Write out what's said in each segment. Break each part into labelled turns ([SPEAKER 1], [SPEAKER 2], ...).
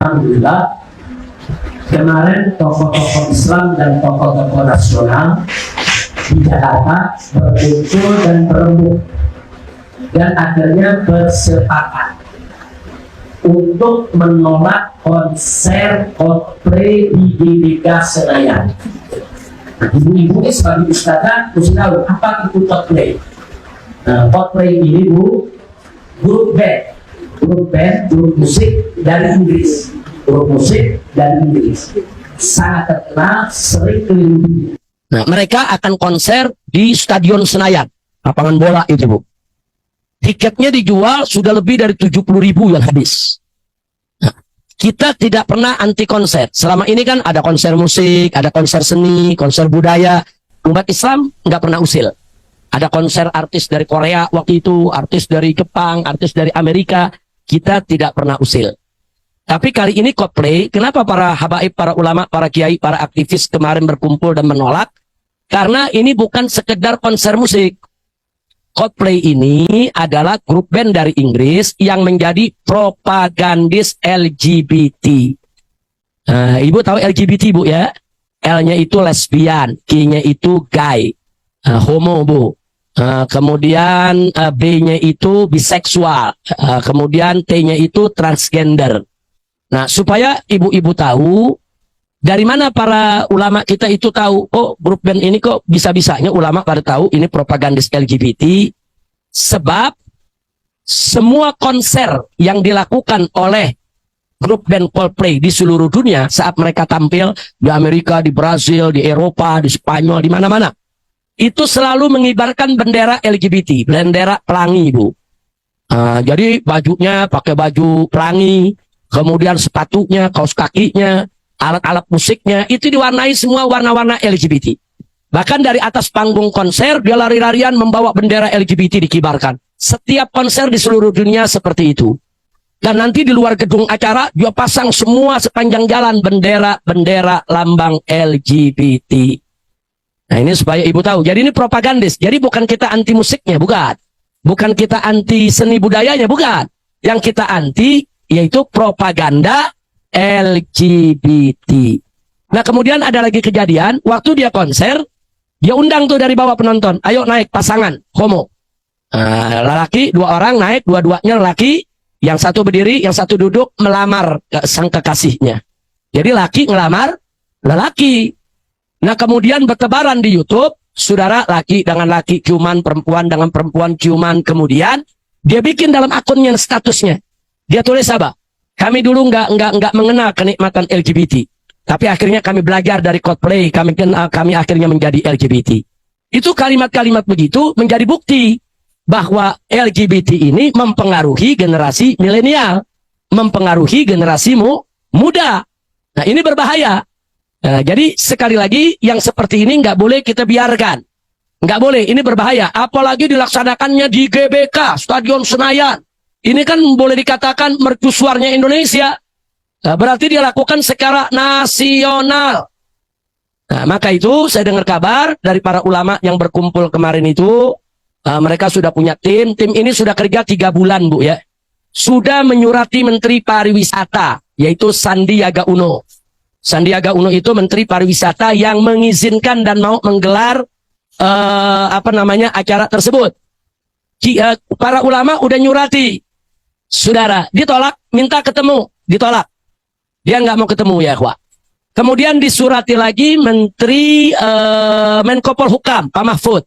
[SPEAKER 1] Alhamdulillah, kemarin tokoh-tokoh Islam dan tokoh-tokoh nasional di Jakarta berkumpul dan berembuk dan akhirnya bersepakat untuk menolak konser Coldplay di GBK Senayan. Ibu-ibu ini sebagai ustazah mesti tahu apa itu Coldplay. Nah, Coldplay ini Bu, grup band, grup musik dari Inggris, sangat terkenal, sering keliling dunia.
[SPEAKER 2] Nah, mereka akan konser di Stadion Senayan, lapangan bola itu Bu. Tiketnya dijual sudah lebih dari 70.000 yang habis. Nah, kita tidak pernah anti konser. Selama ini kan ada konser musik, ada konser seni, konser budaya. Umat Islam nggak pernah usil. Ada konser artis dari Korea waktu itu, artis dari Jepang, artis dari Amerika. Kita tidak pernah usil. Tapi kali ini Coldplay, kenapa para habaib, para ulama, para kiai, para aktivis kemarin berkumpul dan menolak? Karena ini bukan sekedar konser musik. Coldplay ini adalah grup band dari Inggris yang menjadi propagandis LGBT. Ibu tahu LGBT Bu ya? L-nya itu lesbian, G-nya itu gay, homo Bu. Kemudian B-nya itu biseksual, kemudian T-nya itu transgender. Nah, supaya ibu-ibu tahu, dari mana para ulama kita itu tahu, oh grup band ini kok bisa-bisanya ulama pada tahu ini propagandis LGBT, sebab semua konser yang dilakukan oleh grup band Coldplay di seluruh dunia saat mereka tampil di Amerika, di Brazil, di Eropa, di Spanyol, di mana-mana, itu selalu mengibarkan bendera LGBT, bendera pelangi Bu. Jadi bajunya pakai baju pelangi, kemudian sepatunya, kaos kakinya, alat-alat musiknya, itu diwarnai semua warna-warna LGBT. Bahkan dari atas panggung konser, dia lari-larian membawa bendera LGBT dikibarkan. Setiap konser di seluruh dunia seperti itu. Dan nanti di luar gedung acara, dia pasang semua sepanjang jalan bendera-bendera lambang LGBT. Nah ini supaya ibu tahu. Jadi ini propagandis. Jadi bukan kita anti musiknya, bukan. Bukan kita anti seni budayanya, bukan. Yang kita anti yaitu propaganda LGBT. Nah kemudian ada lagi kejadian, waktu dia konser, dia undang tuh dari bawah penonton, ayo naik pasangan, homo. Lelaki, 2 orang naik, dua-duanya lelaki, yang satu berdiri, yang satu duduk, melamar sang kekasihnya. Jadi laki ngelamar lelaki. Nah kemudian bertebaran di YouTube, saudara, laki dengan laki ciuman, perempuan dengan perempuan ciuman. Kemudian dia bikin dalam akunnya statusnya. Dia tulis apa? Kami dulu nggak mengenal kenikmatan LGBT, tapi akhirnya kami belajar dari Coldplay, kami akhirnya menjadi LGBT. Itu kalimat-kalimat begitu menjadi bukti bahwa LGBT ini mempengaruhi generasi milenial, mempengaruhi generasi muda. Nah ini berbahaya. Nah, jadi sekali lagi yang seperti ini nggak boleh kita biarkan, nggak boleh. Ini berbahaya. Apalagi dilaksanakannya di GBK Stadion Senayan. Ini kan boleh dikatakan mercusuarnya Indonesia. Nah, berarti dia lakukan secara nasional. Nah, maka itu saya dengar kabar dari para ulama yang berkumpul kemarin itu, mereka sudah punya tim. Tim ini sudah kerja 3 bulan Bu ya. Sudah menyurati Menteri Pariwisata, yaitu Sandiaga Uno. Sandiaga Uno itu Menteri Pariwisata yang mengizinkan dan mau menggelar acara tersebut. Para ulama udah nyurati, saudara, ditolak, minta ketemu, ditolak. Dia nggak mau ketemu ya, Wak. Kemudian disurati lagi Menteri Menko Polhukam, Pak Mahfud.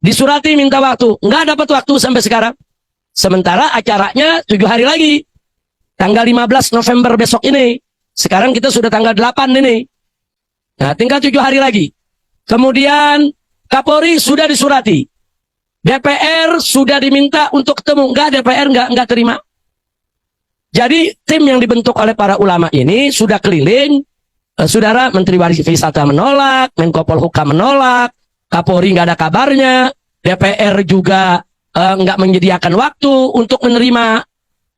[SPEAKER 2] Disurati minta waktu, nggak dapat waktu sampai sekarang. Sementara acaranya 7 hari lagi, tanggal 15 November besok ini. Sekarang kita sudah tanggal 8 ini. Nah, tinggal 7 hari lagi. Kemudian Kapolri sudah disurati. DPR sudah diminta untuk ketemu. Enggak, DPR enggak terima. Jadi tim yang dibentuk oleh para ulama ini sudah keliling. Saudara, Menteri Pariwisata menolak, Menko Polhukam menolak, Kapolri enggak ada kabarnya, DPR juga enggak menyediakan waktu untuk menerima.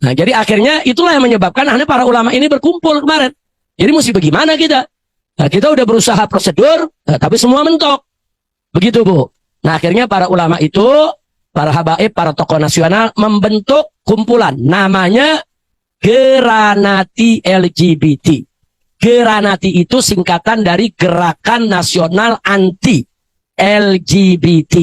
[SPEAKER 2] Nah, jadi akhirnya itulah yang menyebabkan akhirnya para ulama ini berkumpul kemarin. Jadi mesti bagaimana kita? Nah, kita udah berusaha prosedur, tapi semua mentok. Begitu Bu. Nah, akhirnya para ulama itu, para habaib, para tokoh nasional membentuk kumpulan. Namanya Geranati LGBT. Geranati itu singkatan dari Gerakan Nasional Anti LGBT.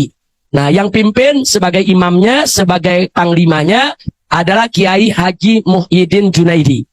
[SPEAKER 2] Nah, yang pimpin sebagai imamnya, sebagai panglimanya adalah Kiai Haji Muhyiddin Junaidi.